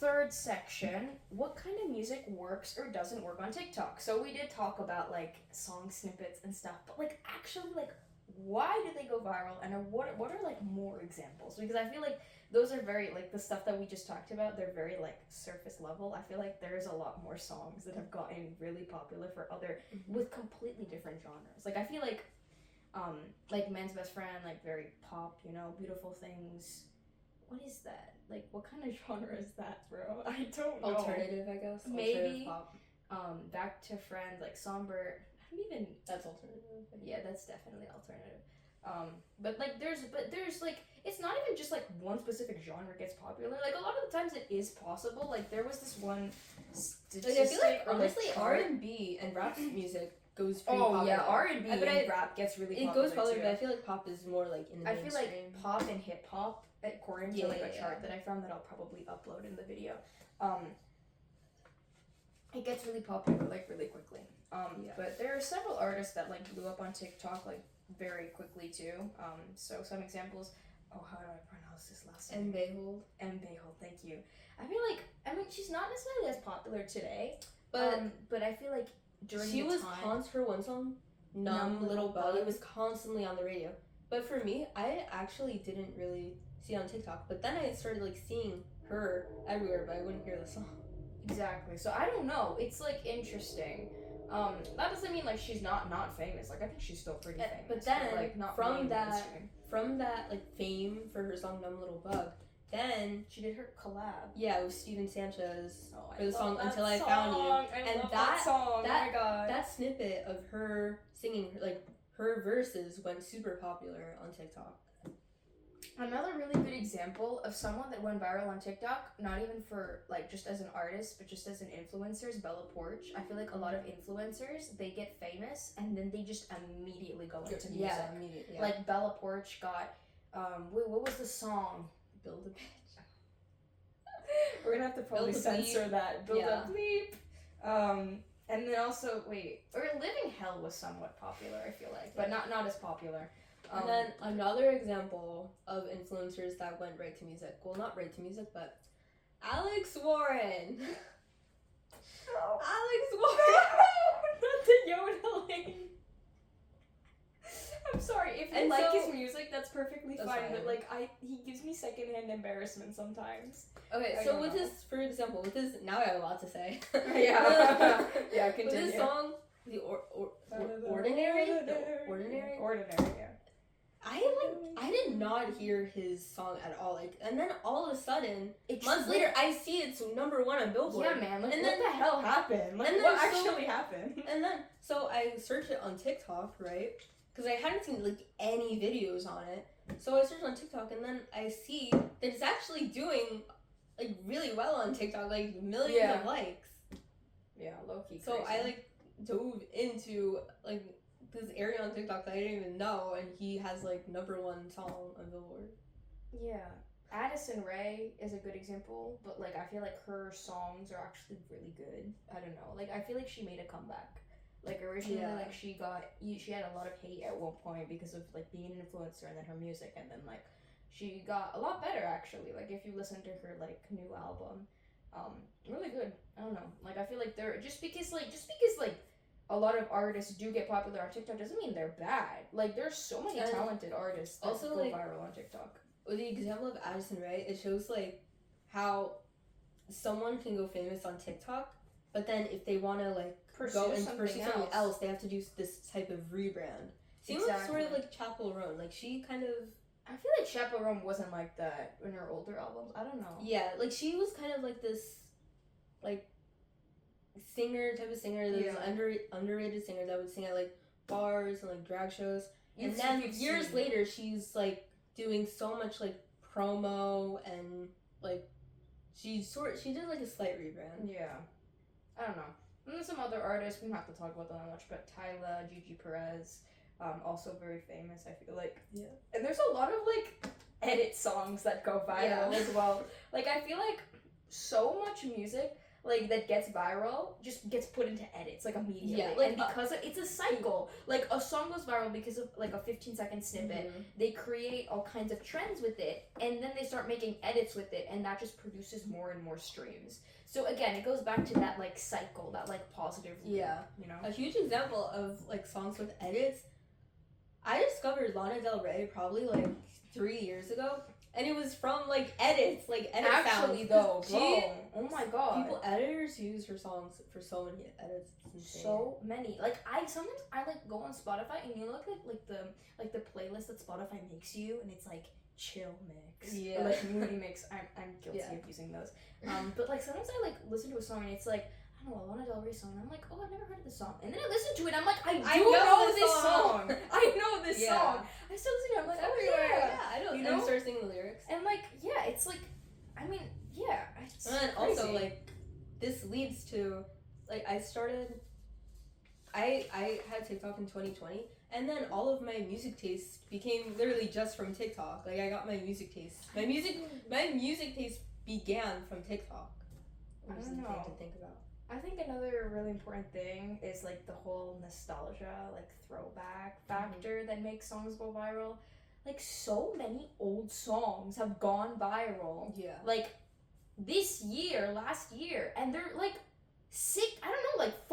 third section, what kind of music works or doesn't work on TikTok? So we did talk about like song snippets and stuff, but like actually like why do they go viral and what are like more examples? Because I feel like those are very like the stuff that we just talked about, they're very like surface level. I feel like there's a lot more songs that have gotten really popular for other with completely different genres. Like I feel like Man's Best Friend, like very pop, you know, Beautiful Things. What is that? Like, what kind of genre is that, bro? I don't know. Alternative, I guess. Maybe. Pop. Back to Friends, like Somber. I don't even. That's alternative. Yeah, that's definitely alternative. But there's like, it's not even just like one specific genre gets popular. Like a lot of the times it is possible. Like there was this one statistic. Like, I feel like honestly chart. R&B and rap music goes pretty popular. Oh yeah, R&B and rap gets really popular. It goes popular, but I feel like pop is more like in the mainstream. I feel like pop and hip hop, according to like a chart that I found that I'll probably upload in the video. It gets really popular like really quickly. But there are several artists that like blew up on TikTok like very quickly too. So some examples. Oh, how do I pronounce this last name? Mbehold, thank you. I feel like, I mean, she's not necessarily as popular today, but I feel like during she the was time, her one song, Numb Little Bug. It was constantly on the radio. But for me, I actually didn't really see it on TikTok. But then I started like seeing her everywhere, but I wouldn't hear the song. Exactly. So I don't know. It's like interesting. That doesn't mean like she's not famous. Like I think she's still pretty famous. But then like not from that like fame for her song Numb Little Bug, then she did her collab. Yeah, with Steven Sanchez for the song Until I Found You. And that song, oh my god. That snippet of her singing like her verses went super popular on TikTok. Another really good example of someone that went viral on TikTok, not even for like just as an artist, but just as an influencer, is Bella Poarch. I feel like a lot of influencers, they get famous and then they just immediately go into music. Yeah, immediately. Yeah. Like Bella Poarch got, what was the song? Build a Bitch. We're gonna have to probably censor that. Build a Bleep. And then also, Living Hell was somewhat popular, I feel like, but not as popular. And then another example of influencers that went right to music. Well, not right to music, but Alex Warren. Oh. Alex Warren. Not the yodeling. I'm sorry. If you like his music, that's perfectly fine. But like, he gives me secondhand embarrassment sometimes. Okay, so with his, for example, with his, now I have a lot to say. Yeah. Yeah, continue. With his song, The Ordinary. Yeah. I did not hear his song at all. Like, and then all of a sudden, months later, I see it's number 1 on Billboard. Yeah, man. Like, and what the hell happened? Like, what actually happened? And then, so I searched it on TikTok, right? Because I hadn't seen like any videos on it. So I searched on TikTok, and then I see that it's actually doing like really well on TikTok, like millions of likes. Yeah, low key. So I like dove into like this area on TikTok that I didn't even know, and he has like number 1 song on Billboard. Yeah. Addison Rae is a good example, but like I feel like her songs are actually really good. I don't know. Like I feel like she made a comeback. Like originally like she had a lot of hate at one point because of like being an influencer and then her music, and then like she got a lot better actually. Like if you listen to her like new album, really good. I don't know. Like I feel like they're just because a lot of artists do get popular on TikTok doesn't mean they're bad. Like, there's so many talented artists that also, go viral on TikTok. With the example of Addison Rae, it shows, like, how someone can go famous on TikTok, but then if they want to, like, go and pursue something else, they have to do this type of rebrand. Seems like sort of like Chappell Roan. Like, she kind of... I feel like Chappell Roan wasn't like that in her older albums. I don't know. Yeah, like, she was kind of like this, like... type of singer that was underrated singer that would sing at like bars and like drag shows, and then years later she's like doing so much like promo and like she did like a slight rebrand. Yeah, I don't know. And then some other artists, we don't have to talk about them that much, but Tyla, Gigi Perez, also very famous. I feel like and there's a lot of like edit songs that go viral as well. Like I feel like so much music. like that gets viral just gets put into edits like immediately. Yeah, like, and because it's a cycle. Like a song goes viral because of like a 15-second snippet. They create all kinds of trends with it, and then they start making edits with it, and that just produces more and more streams. So again, it goes back to that like cycle, that like positive loop, you know? A huge example of like songs with edits, I discovered Lana Del Rey probably like 3 years ago, and it was from like edits, like edit Actually, sounds. though, bro, oh my god, editors use her songs for so many edits. It's insane. So many. Like sometimes I like go on Spotify and you look at the playlist that Spotify makes you, and it's like chill mix, or like moody mix. I'm guilty of using those. But like sometimes I like listen to a song and it's like, I don't know, a Lana Del Rey song, and I'm like, oh, I've never heard of this song. And then I listen to it and I'm like, I know this song. I know this song. I still listen to it, I'm like, oh yeah, I know. You And know? start singing the lyrics. And like, yeah, it's like, I mean, yeah. It's and crazy. also like, this leads to, like, I had TikTok in 2020, and then all of my music taste became literally just from TikTok. Like, I got my music taste. My music taste began from TikTok. I don't know. To think about. I think another really important thing is like the whole nostalgia, like throwback factor that makes songs go viral. Like so many old songs have gone viral. Yeah. Like this year, last year, and they're like I don't know, like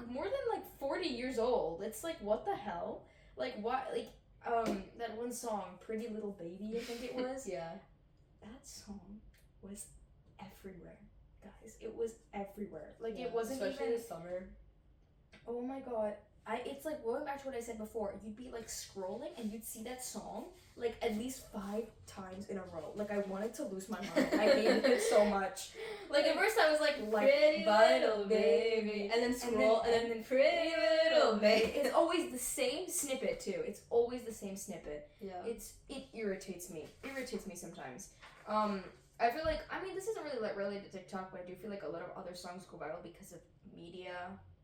more than like 40 years old. It's like, what the hell? Like what? Like that one song, Pretty Little Baby, I think it was. Yeah. That song was everywhere. Guys, it was everywhere. Like it wasn't especially even this summer. Oh my god. It's like going back to what I said before. You'd be like scrolling and you'd see that song like at least 5 times in a row. Like I wanted to lose my mind. I hated it so much. Like at first I was like Pretty Little Baby, and then scroll, and then Pretty Little Baby. It's always the same snippet too. It's always the same snippet. Yeah. It irritates me. Irritates me sometimes. I feel like, I mean, this isn't really like related to TikTok, but I do feel like a lot of other songs go viral because of media,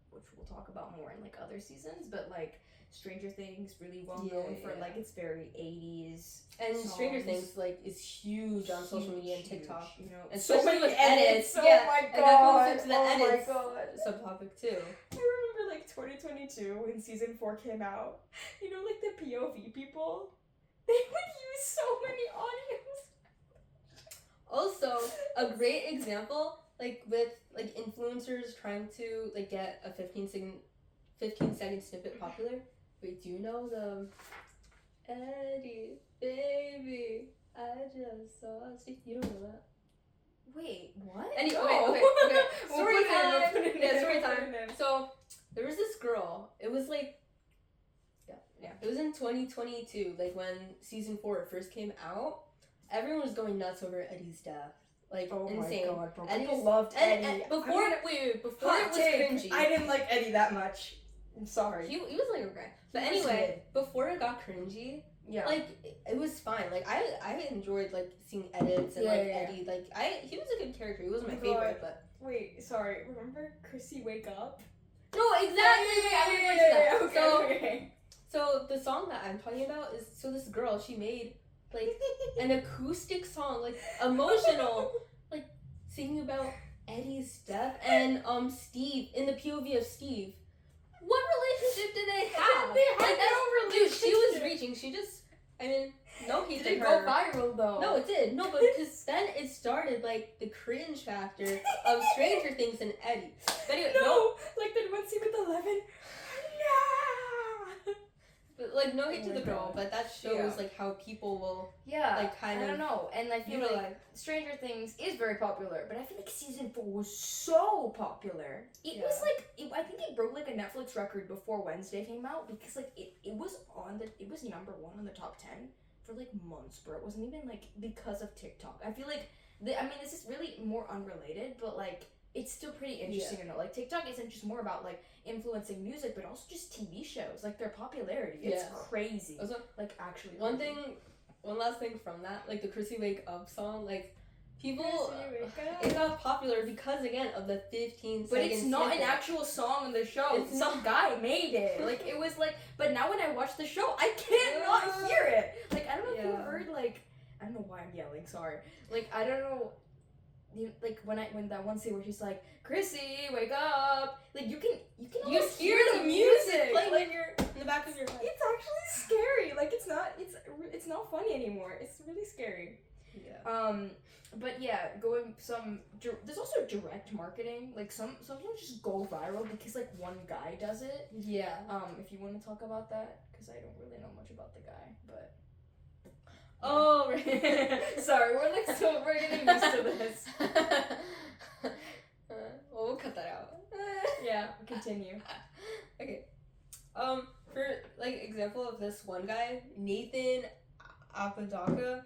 which we'll talk about more in like other seasons. But like Stranger Things, really well known for like its very 80s. And songs. Stranger Things like is huge on social media and TikTok, you know, and so many with edits. Oh yeah, my god! And that goes into the oh edits my god! subtopic too. I remember like 2022 when season 4 came out. You know, like the POV people, they would use so many audios. Also, a great example, like with like influencers trying to like get a 15-second snippet popular. Wait, do you know the Eddie, baby, I just saw Steve? You don't know that? Wait, what? Anyway, No. okay. We'll Story put it in, time. we'll put it in, Yeah, story we'll put time. it in. So there was this girl. It was like, yeah. It was in 2022, like when season 4 first came out. Everyone was going nuts over Eddie's death. Like, insane. My god, bro. Eddie People was- loved Eddie. And before it was cringy. I didn't like Eddie that much. I'm sorry. He was like okay. But He was anyway, before it got cringy, Yeah. like it was fine. Like I enjoyed like seeing edits and Eddie. Like he was a good character. He wasn't my favorite, but Wait, sorry. Remember Chrissy Wake Up? no, exactly. I didn't watch that. Okay. So the song that I'm talking about is this girl, she made like an acoustic song, like emotional, like singing about Eddie's death and Steve in the POV of Steve. What relationship did they have? They had like, no dude, she was relationship. reaching. She just, I mean, no hate Did to it her. go viral though? No, it did. No, but because then it started like the cringe factor of Stranger Things and Eddie. But anyway, No, like that one scene with 11. No. but like no hate Oh to my the girl, God. but that shows Yeah. like how people will Yeah. like kind I of don't know, and I feel utilize. like Stranger Things is very popular, but I feel like season 4 was so popular. It was like I think it broke like a Netflix record before Wednesday came out because like it was number 1 on the top 10 for like months, bro. It wasn't even like because of TikTok. I feel like I mean this is really more unrelated, but like it's still pretty interesting to know. Like TikTok isn't just more about like influencing music, but also just TV shows. Like their popularity, it's crazy. Also, like actually, one last thing from that, like the Chrissy Wake Up song, like people, it got popular because again of the 15 But it's not snippet. an actual song on the show. It's Some guy made it. Like it was like. But now when I watch the show, I can't not hear it. Like I don't know if you heard like I don't know why I'm yelling. Sorry. Like I don't know. like when that one scene where she's like, Chrissy, wake up, like you can almost hear the music playing like, in the back of your head. It's actually scary. Like it's not funny anymore. It's really scary. Yeah. But yeah, there's also direct marketing. Like some songs just go viral because like one guy does it. Yeah. If you want to talk about that, because I don't really know much about the guy, but. Oh, right. Sorry, we're getting used to this. Well, we'll cut that out. Yeah, continue. Okay. For like example of this one guy, Nathan Apodaca,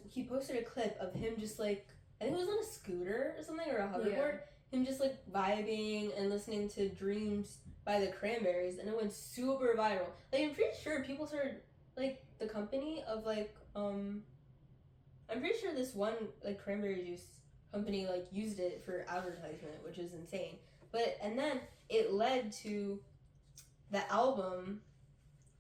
he posted a clip of him just like, I think it was on a scooter or something, or a hoverboard. Yeah. Him just like vibing and listening to Dreams by the Cranberries, and it went super viral. Like I'm pretty sure people started, like the company of like I'm pretty sure this one like cranberry juice company like used it for advertisement, which is insane. And then it led to the album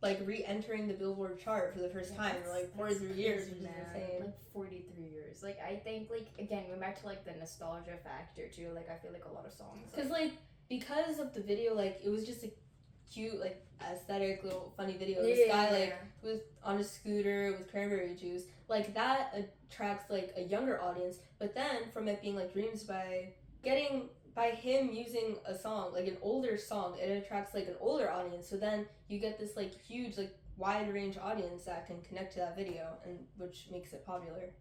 like re-entering the Billboard chart for the first time in like 43 years, which is insane. Like 43 years. Like I think like again going back to like the nostalgia factor too. Like I feel like a lot of songs. Because of the video, like it was just a cute like aesthetic little funny video. This guy like was on a scooter with cranberry juice. Like that attracts like a younger audience. But then from it being like Dreams by him using a song, like an older song, it attracts like an older audience. So then you get this like huge like wide range audience that can connect to that video, and which makes it popular.